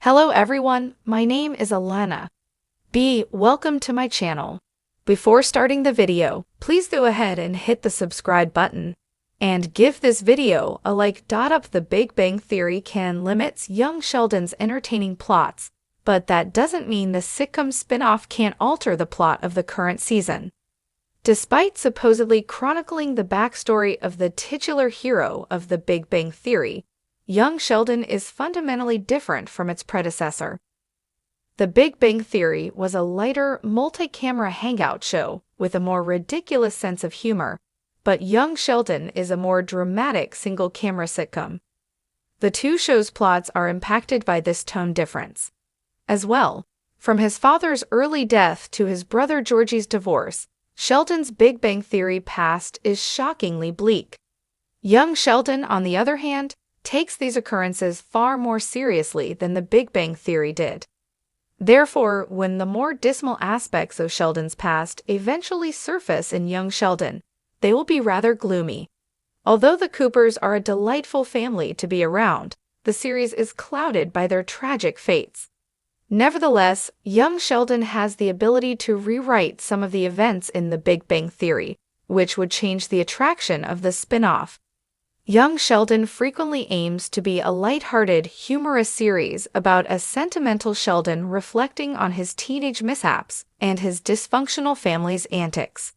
Hello everyone, my name is Alana. Welcome to my channel. Before starting the video, please go ahead and hit the subscribe button. And give this video a like. Up The Big Bang Theory can limits young Sheldon's entertaining plots, but that doesn't mean the sitcom spin-off can't alter the plot of the current season. Despite supposedly chronicling the backstory of the titular hero of The Big Bang Theory, young Sheldon is fundamentally different from its predecessor. The Big Bang Theory was a lighter, multi-camera hangout show with a more ridiculous sense of humor, but young Sheldon is a more dramatic single-camera sitcom. The two shows' plots are impacted by this tone difference. As well, from his father's early death to his brother Georgie's divorce, Sheldon's Big Bang Theory past is shockingly bleak. Young Sheldon, on the other hand, takes these occurrences far more seriously than the Big Bang Theory did. Therefore, when the more dismal aspects of Sheldon's past eventually surface in young Sheldon, they will be rather gloomy. Although the Coopers are a delightful family to be around, the series is clouded by their tragic fates. Nevertheless, young Sheldon has the ability to rewrite some of the events in the Big Bang Theory, which would change the attraction of the spin-off. Young Sheldon frequently aims to be a light-hearted, humorous series about a sentimental Sheldon reflecting on his teenage mishaps and his dysfunctional family's antics.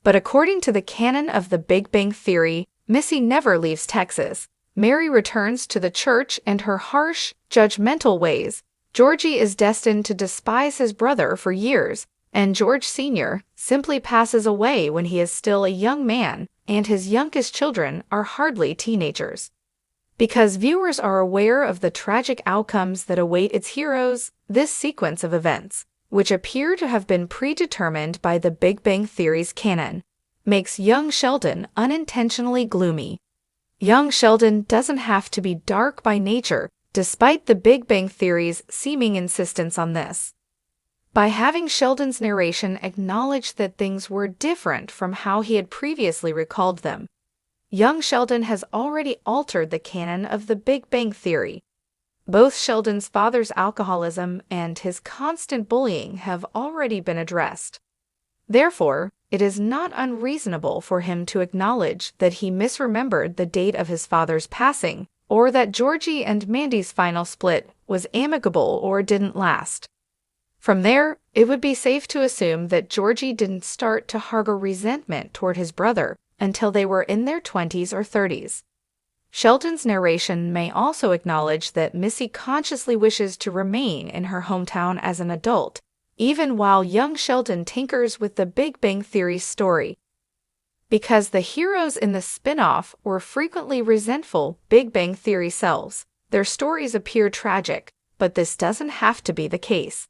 But according to the canon of the Big Bang Theory, Missy never leaves Texas. Mary returns to the church and her harsh, judgmental ways. Georgie is destined to despise his brother for years, and George Sr. simply passes away when he is still a young man, and his youngest children are hardly teenagers. Because viewers are aware of the tragic outcomes that await its heroes, this sequence of events, which appear to have been predetermined by the Big Bang Theory's canon, makes young Sheldon unintentionally gloomy. Young Sheldon doesn't have to be dark by nature, despite the Big Bang Theory's seeming insistence on this. By having Sheldon's narration acknowledge that things were different from how he had previously recalled them, young Sheldon has already altered the canon of the Big Bang Theory. Both Sheldon's father's alcoholism and his constant bullying have already been addressed. Therefore, it is not unreasonable for him to acknowledge that he misremembered the date of his father's passing, or that Georgie and Mandy's final split was amicable or didn't last. From there, it would be safe to assume that Georgie didn't start to harbor resentment toward his brother until they were in their 20s or 30s. Sheldon's narration may also acknowledge that Missy consciously wishes to remain in her hometown as an adult, even while young Sheldon tinkers with the Big Bang Theory story. Because the heroes in the spin-off were frequently resentful Big Bang Theory selves, their stories appear tragic, but this doesn't have to be the case.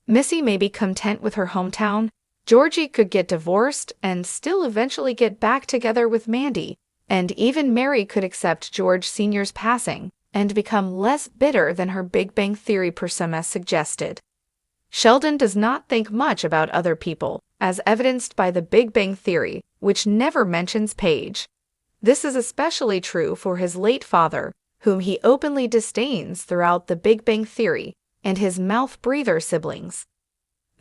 Missy may be content with her hometown, Georgie could get divorced and still eventually get back together with Mandy, and even Mary could accept George Sr.'s passing and become less bitter than her Big Bang Theory persona suggested. Sheldon does not think much about other people, as evidenced by the Big Bang Theory, which never mentions Paige. This is especially true for his late father, whom he openly disdains throughout the Big Bang Theory, and his mouth-breather siblings.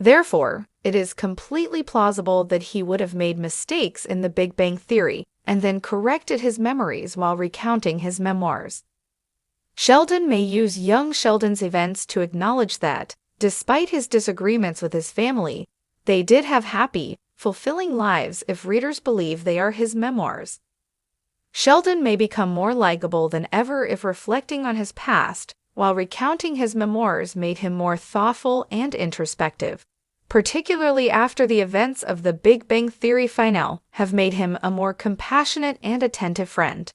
Therefore, it is completely plausible that he would have made mistakes in the Big Bang Theory and then corrected his memories while recounting his memoirs. Sheldon may use young Sheldon's events to acknowledge that, despite his disagreements with his family, they did have happy, fulfilling lives if readers believe they are his memoirs. Sheldon may become more likable than ever if reflecting on his past, while recounting his memoirs made him more thoughtful and introspective, particularly after the events of the Big Bang Theory finale have made him a more compassionate and attentive friend.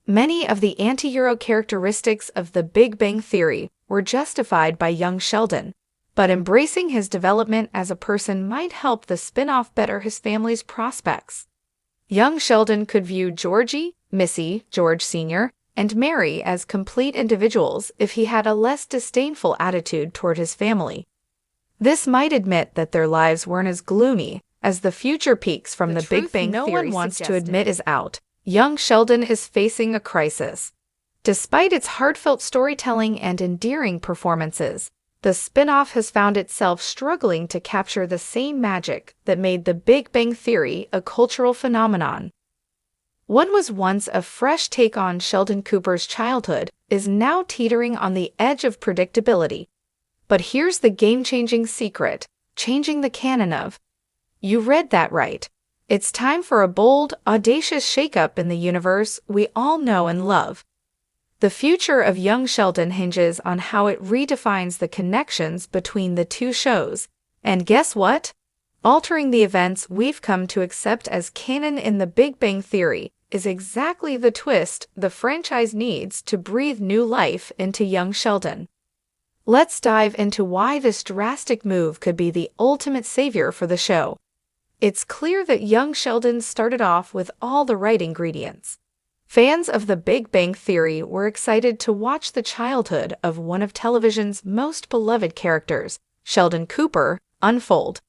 Many of the anti-hero characteristics of the Big Bang Theory were justified by young Sheldon, but embracing his development as a person might help the spin-off better his family's prospects. Young Sheldon could view Georgie, Missy, George Sr., and Mary as complete individuals if he had a less disdainful attitude toward his family. This might admit that their lives weren't as gloomy as the future peaks from the Big Bang Theory no one wants to admit is out. Young Sheldon is facing a crisis. Despite its heartfelt storytelling and endearing performances, the spin-off has found itself struggling to capture the same magic that made The Big Bang Theory a cultural phenomenon. What was once a fresh take on Sheldon Cooper's childhood is now teetering on the edge of predictability. But here's the game-changing secret, changing the canon of. You read that right. It's time for a bold, audacious shakeup in the universe we all know and love. The future of young Sheldon hinges on how it redefines the connections between the two shows. And guess what? Altering the events we've come to accept as canon in The Big Bang Theory is exactly the twist the franchise needs to breathe new life into young Sheldon. Let's dive into why this drastic move could be the ultimate savior for the show. It's clear that young Sheldon started off with all the right ingredients. Fans of The Big Bang Theory were excited to watch the childhood of one of television's most beloved characters, Sheldon Cooper, unfold.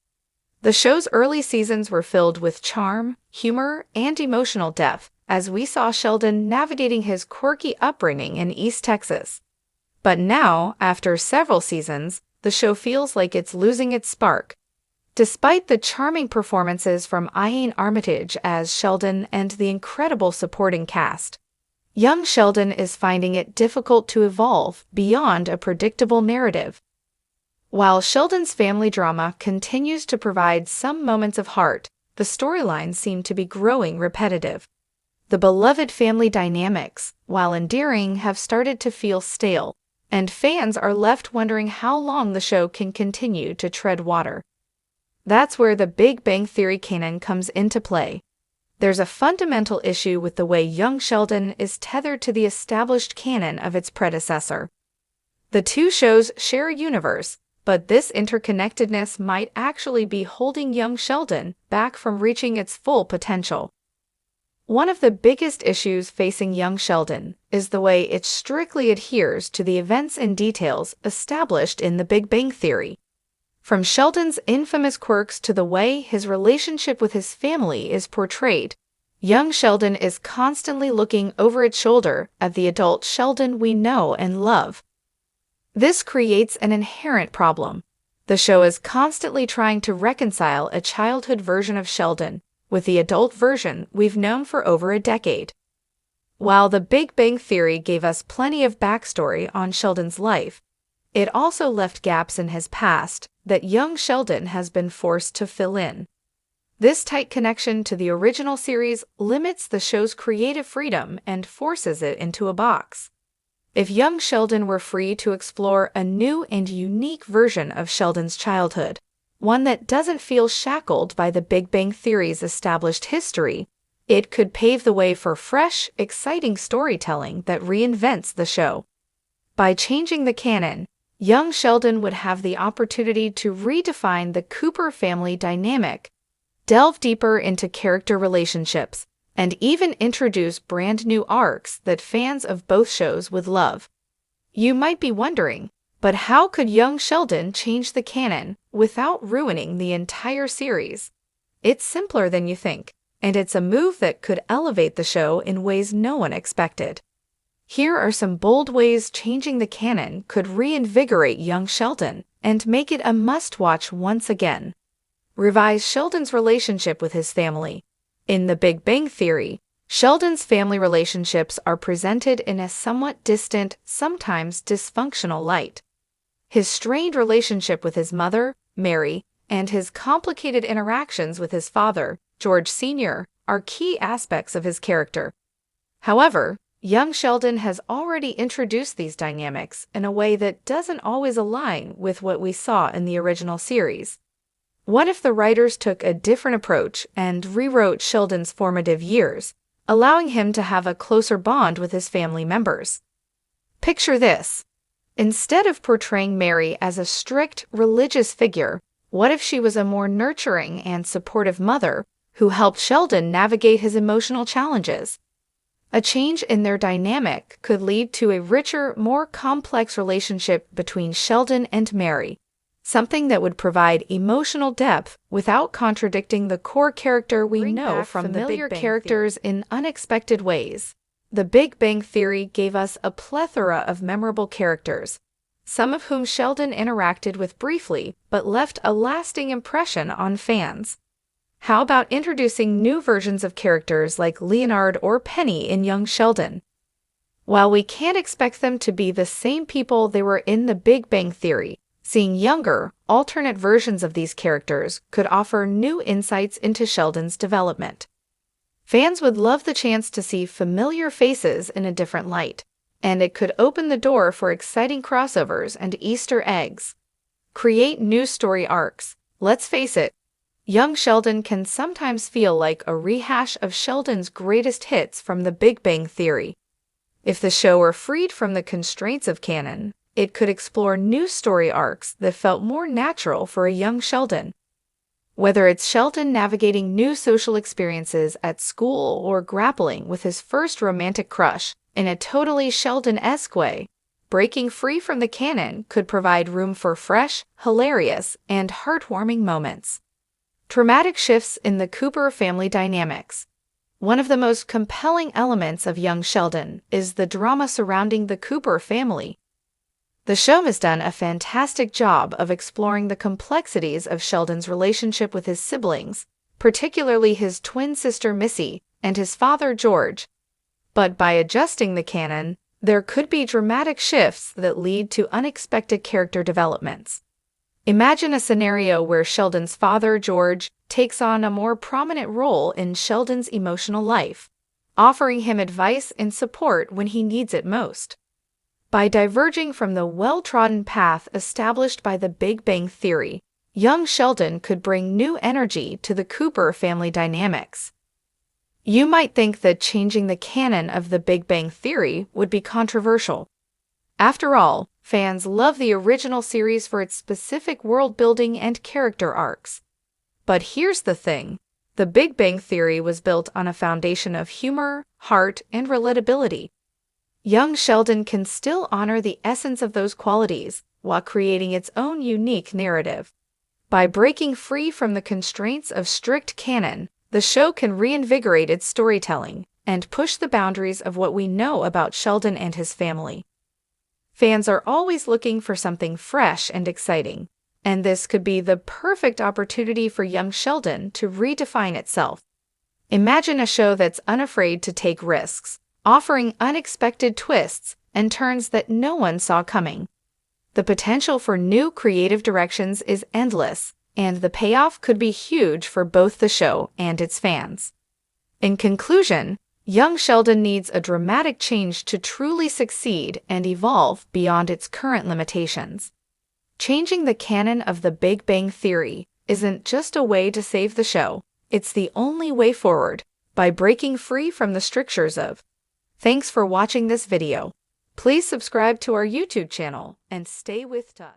The show's early seasons were filled with charm, humor, and emotional depth, as we saw Sheldon navigating his quirky upbringing in East Texas. But now, after several seasons, the show feels like it's losing its spark. Despite the charming performances from Ian Armitage as Sheldon and the incredible supporting cast, young Sheldon is finding it difficult to evolve beyond a predictable narrative. While Sheldon's family drama continues to provide some moments of heart, the storylines seem to be growing repetitive. The beloved family dynamics, while endearing, have started to feel stale, and fans are left wondering how long the show can continue to tread water. That's where The Big Bang Theory canon comes into play. There's a fundamental issue with the way young Sheldon is tethered to the established canon of its predecessor. The two shows share a universe, but this interconnectedness might actually be holding young Sheldon back from reaching its full potential. One of the biggest issues facing young Sheldon is the way it strictly adheres to the events and details established in The Big Bang Theory. From Sheldon's infamous quirks to the way his relationship with his family is portrayed, young Sheldon is constantly looking over its shoulder at the adult Sheldon we know and love. This creates an inherent problem. The show is constantly trying to reconcile a childhood version of Sheldon with the adult version we've known for over a decade. While The Big Bang Theory gave us plenty of backstory on Sheldon's life, it also left gaps in his past that young Sheldon has been forced to fill in. This tight connection to the original series limits the show's creative freedom and forces it into a box. If young Sheldon were free to explore a new and unique version of Sheldon's childhood, one that doesn't feel shackled by The Big Bang Theory's established history, it could pave the way for fresh, exciting storytelling that reinvents the show. By changing the canon, young Sheldon would have the opportunity to redefine the Cooper family dynamic, delve deeper into character relationships, and even introduce brand new arcs that fans of both shows would love. You might be wondering, but how could young Sheldon change the canon without ruining the entire series? It's simpler than you think, and it's a move that could elevate the show in ways no one expected. Here are some bold ways changing the canon could reinvigorate young Sheldon and make it a must-watch once again. Revise Sheldon's relationship with his family. In The Big Bang Theory, Sheldon's family relationships are presented in a somewhat distant, sometimes dysfunctional light. His strained relationship with his mother, Mary, and his complicated interactions with his father, George Sr., are key aspects of his character. However, young Sheldon has already introduced these dynamics in a way that doesn't always align with what we saw in the original series. What if the writers took a different approach and rewrote Sheldon's formative years, allowing him to have a closer bond with his family members? Picture this. Instead of portraying Mary as a strict religious figure, what if she was a more nurturing and supportive mother who helped Sheldon navigate his emotional challenges? A change in their dynamic could lead to a richer, more complex relationship between Sheldon and Mary, something that would provide emotional depth without contradicting the core character we know from familiar characters in unexpected ways. The Big Bang Theory gave us a plethora of memorable characters, some of whom Sheldon interacted with briefly but left a lasting impression on fans. How about introducing new versions of characters like Leonard or Penny in Young Sheldon? While we can't expect them to be the same people they were in The Big Bang Theory, seeing younger, alternate versions of these characters could offer new insights into Sheldon's development. Fans would love the chance to see familiar faces in a different light, and it could open the door for exciting crossovers and Easter eggs. Create new story arcs. Let's face it, Young Sheldon can sometimes feel like a rehash of Sheldon's greatest hits from The Big Bang Theory. If the show were freed from the constraints of canon, it could explore new story arcs that felt more natural for a young Sheldon. Whether it's Sheldon navigating new social experiences at school or grappling with his first romantic crush in a totally Sheldon-esque way, breaking free from the canon could provide room for fresh, hilarious, and heartwarming moments. Dramatic shifts in the Cooper family dynamics. One of the most compelling elements of Young Sheldon is the drama surrounding the Cooper family. The show has done a fantastic job of exploring the complexities of Sheldon's relationship with his siblings, particularly his twin sister Missy and his father George. But by adjusting the canon, there could be dramatic shifts that lead to unexpected character developments. Imagine a scenario where Sheldon's father, George, takes on a more prominent role in Sheldon's emotional life, offering him advice and support when he needs it most. By diverging from the well-trodden path established by The Big Bang Theory, young Sheldon could bring new energy to the Cooper family dynamics. You might think that changing the canon of The Big Bang Theory would be controversial. After all, fans love the original series for its specific world-building and character arcs. But here's the thing. The Big Bang Theory was built on a foundation of humor, heart, and relatability. Young Sheldon can still honor the essence of those qualities while creating its own unique narrative. By breaking free from the constraints of strict canon, the show can reinvigorate its storytelling and push the boundaries of what we know about Sheldon and his family. Fans are always looking for something fresh and exciting, and this could be the perfect opportunity for young Sheldon to redefine itself. Imagine a show that's unafraid to take risks, offering unexpected twists and turns that no one saw coming. The potential for new creative directions is endless, and the payoff could be huge for both the show and its fans. In conclusion, Young Sheldon needs a dramatic change to truly succeed and evolve beyond its current limitations. Changing the canon of The Big Bang Theory isn't just a way to save the show, it's the only way forward, by breaking free from the strictures of. Thanks for watching this video. Please subscribe to our YouTube channel and stay with us.